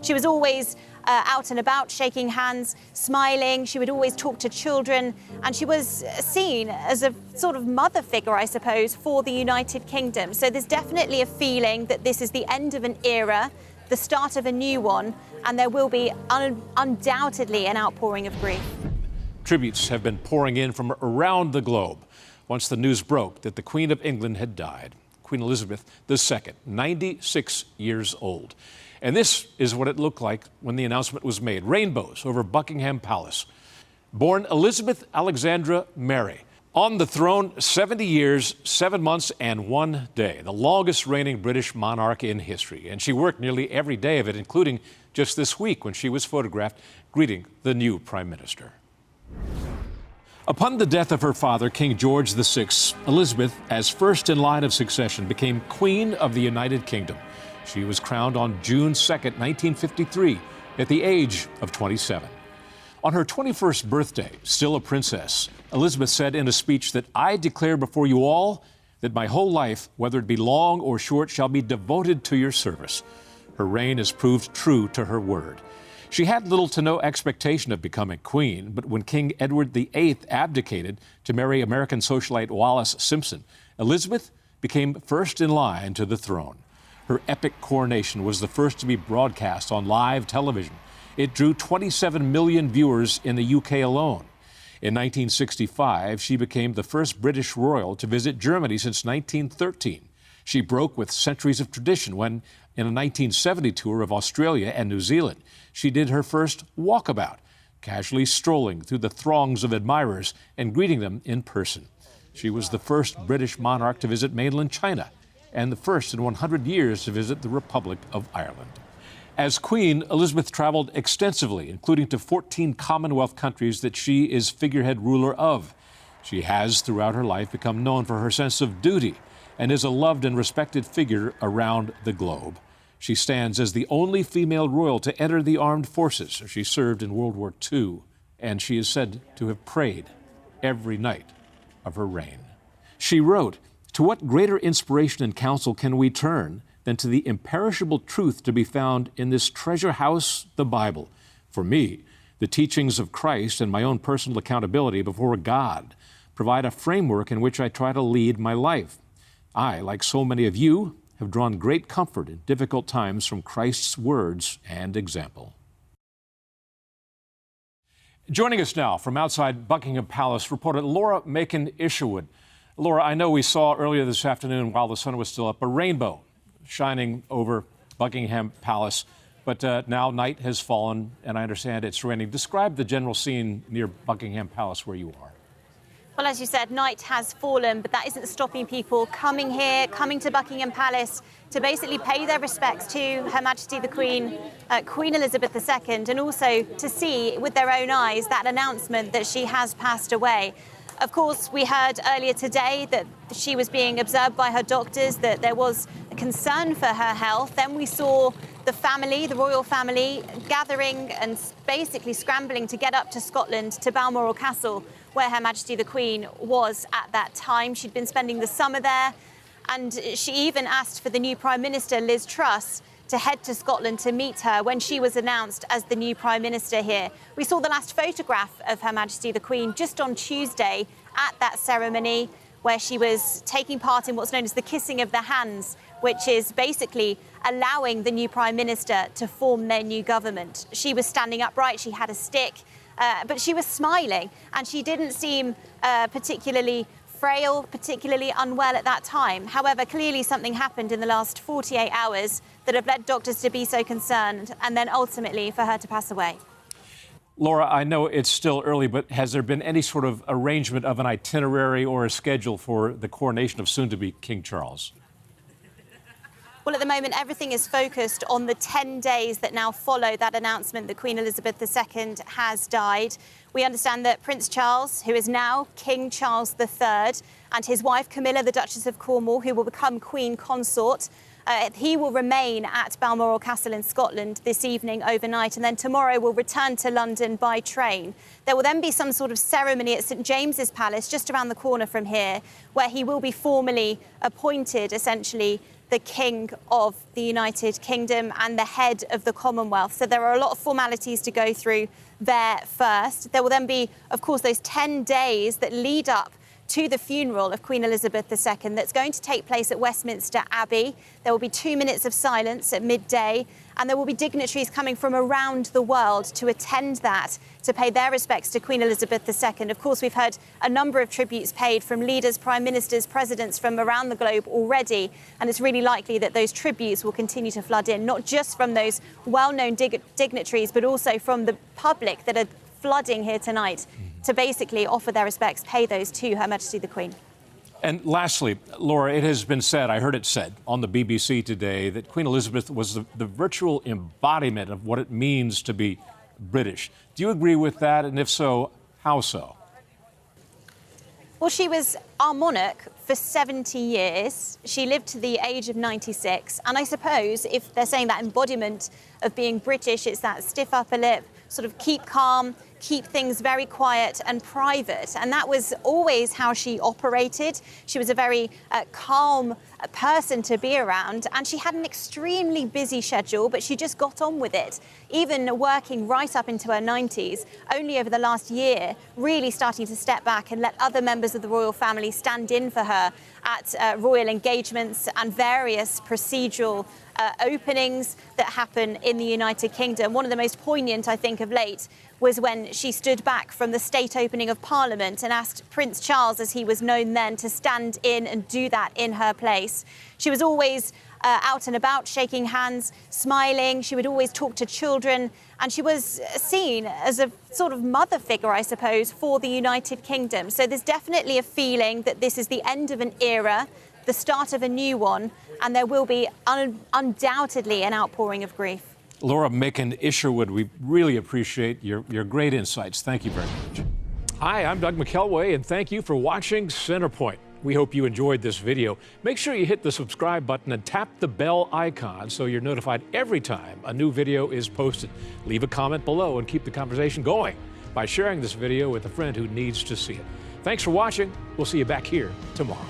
She was always out and about, shaking hands, smiling. She would always talk to children, and she was seen as a sort of mother figure, I suppose, for the United Kingdom. So there's definitely a feeling that this is the end of an era, the start of a new one, and there will be undoubtedly an outpouring of grief. Tributes have been pouring in from around the globe once the news broke that the Queen of England had died. Queen Elizabeth II, 96 years old. And this is what it looked like when the announcement was made. Rainbows over Buckingham Palace. Born Elizabeth Alexandra Mary. On the throne, 70 years, 7 months, and 1 day. The longest reigning British monarch in history. And she worked nearly every day of it, including just this week when she was photographed greeting the new Prime Minister. Upon the death of her father, King George VI, Elizabeth, as first in line of succession, became Queen of the United Kingdom. She was crowned on June 2nd, 1953, at the age of 27. On her 21st birthday, still a princess, Elizabeth said in a speech that I declare before you all that my whole life, whether it be long or short, shall be devoted to your service. Her reign has proved true to her word. She had little to no expectation of becoming queen, but when King Edward VIII abdicated to marry American socialite Wallis Simpson, Elizabeth became first in line to the throne. Her epic coronation was the first to be broadcast on live television. It drew 27 million viewers in the UK alone. In 1965, she became the first British royal to visit Germany since 1913. She broke with centuries of tradition when, in a 1970 tour of Australia and New Zealand, she did her first walkabout, casually strolling through the throngs of admirers and greeting them in person. She was the first British monarch to visit mainland China and the first in 100 years to visit the Republic of Ireland. As Queen, Elizabeth traveled extensively, including to 14 Commonwealth countries that she is figurehead ruler of. She has, throughout her life, become known for her sense of duty and is a loved and respected figure around the globe. She stands as the only female royal to enter the armed forces. She served in World War II, and she is said to have prayed every night of her reign. She wrote, "To what greater inspiration and counsel can we turn than to the imperishable truth to be found in this treasure house, the Bible? For me, the teachings of Christ and my own personal accountability before God provide a framework in which I try to lead my life. I, like so many of you, have drawn great comfort in difficult times from Christ's words and example." Joining us now from outside Buckingham Palace, reporter Laura Makin-Isherwood. Laura, I know we saw earlier this afternoon, while the sun was still up, a rainbow shining over Buckingham Palace, but now night has fallen, and I understand it's raining. Describe the general scene near Buckingham Palace where you are. Well, as you said, night has fallen, but that isn't stopping people coming here, coming to Buckingham Palace to basically pay their respects to Her Majesty the Queen, Queen Elizabeth II, and also to see with their own eyes that announcement that she has passed away. Of course, we heard earlier today that she was being observed by her doctors, that there was a concern for her health. Then we saw the family, the royal family, gathering and basically scrambling to get up to Scotland, to Balmoral Castle, where Her Majesty the Queen was at that time. She'd been spending the summer there, and she even asked for the new Prime Minister, Liz Truss, to head to Scotland to meet her when she was announced as the new Prime Minister here. We saw the last photograph of Her Majesty the Queen just on Tuesday at that ceremony, where she was taking part in what's known as the kissing of the hands, which is basically allowing the new Prime Minister to form their new government. She was standing upright, she had a stick, but she was smiling, and she didn't seem particularly frail, particularly unwell at that time. However, clearly something happened in the last 48 hours that have led doctors to be so concerned, and then ultimately for her to pass away. Laura, I know it's still early, but has there been any sort of arrangement of an itinerary or a schedule for the coronation of soon-to-be King Charles? Well, at the moment, everything is focused on the 10 days that now follow that announcement that Queen Elizabeth II has died. We understand that Prince Charles, who is now King Charles III, and his wife Camilla, the Duchess of Cornwall, who will become Queen Consort, he will remain at Balmoral Castle in Scotland this evening overnight, and then tomorrow will return to London by train. There will then be some sort of ceremony at St James's Palace, just around the corner from here, where he will be formally appointed, essentially, the King of the United Kingdom and the head of the Commonwealth. So there are a lot of formalities to go through there first. There will then be, of course, those 10 days that lead up to the funeral of Queen Elizabeth II that's going to take place at Westminster Abbey. There will be 2 minutes of silence at midday, and there will be dignitaries coming from around the world to attend that, to pay their respects to Queen Elizabeth II. Of course, we've heard a number of tributes paid from leaders, prime ministers, presidents from around the globe already, and it's really likely that those tributes will continue to flood in, not just from those well-known dignitaries, but also from the public that are flooding here tonight to basically offer their respects, pay those to Her Majesty the Queen. And lastly, Laura, it has been said, I heard it said on the BBC today, that Queen Elizabeth was the virtual embodiment of what it means to be British. Do you agree with that? And if so, how so? Well, she was our monarch for 70 years. She lived to the age of 96. And I suppose if they're saying that embodiment of being British, it's that stiff upper lip, sort of keep calm, keep things very quiet and private. And that was always how she operated. She was a very calm person to be around, and she had an extremely busy schedule, but she just got on with it, even working right up into her 90s, only over the last year really starting to step back and let other members of the royal family stand in for her at royal engagements and various procedural openings that happen in the United Kingdom. One of the most poignant, I think, of late was when she stood back from the state opening of Parliament and asked Prince Charles, as he was known then, to stand in and do that in her place. She was always out and about, shaking hands, smiling. She would always talk to children, and she was seen as a sort of mother figure, I suppose, for the United Kingdom. So there's definitely a feeling that this is the end of an era, the start of a new one, and there will be undoubtedly an outpouring of grief. Laura Makin-Isherwood, we really appreciate your great insights. Thank you very much. Hi, I'm Doug McKelway, and thank you for watching Centerpoint. We hope you enjoyed this video. Make sure you hit the subscribe button and tap the bell icon so you're notified every time a new video is posted. Leave a comment below and keep the conversation going by sharing this video with a friend who needs to see it. Thanks for watching. We'll see you back here tomorrow.